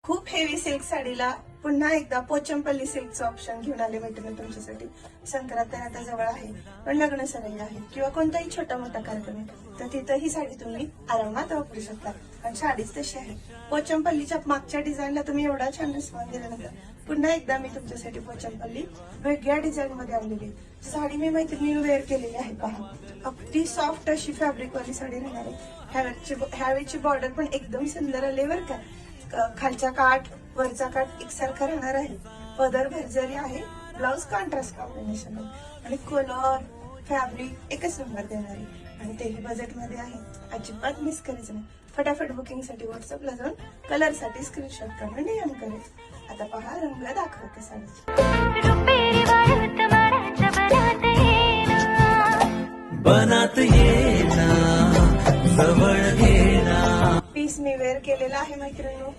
खूप heavy silk साडीला पुन्हा एकदा पोचमपल्ली सिल्कचं ऑप्शन घेऊन आले मैत्रिणी तुमच्यासाठी. संक्रांत आता जवळ आहे, पण लग्न सराई आहे किंवा कोणताही छोटा मोठा कार्यक्रम आहे तर तिथं ही साडी तुम्ही आरामात वापरू शकता. कारण साडीच तशी आहे. पोचमपल्लीच्या मागच्या डिझाईनला तुम्ही एवढा छान रिस्पॉन्स दिल्यानंतर पुन्हा एकदा मी तुमच्यासाठी पोचमपल्ली वेगळ्या डिझाईन मध्ये आणलेली साडी मी मैत्रिणी वेअर केलेली आहे. पहा, अगदी सॉफ्ट अशी फॅब्रिक वाली साडी राहणार आहे. ह्यावेळची बॉर्डर पण एकदम सुंदर आले बरं का. खालचा काठ वरचा काठ एकसारखा राहणार आहे. पदर भरजरी आहे. ब्लाउज कॉन्ट्रास्ट कॉम्बिनेशन आहे आणि कलर फॅब्रिक एकच नंबर देणार आहे आणि तेही बजेट मध्ये आहे. अजिबात मिस करायचं नाही. फटाफट बुकिंग साठी व्हॉट्सअपला जाऊन कलर साठी स्क्रीनशॉट करून डीएम करेल. आता पहा रंग दाखवते साडी. बनात येना जवळ घेना पीस मी वेअर केलेला आहे मैत्रिणी.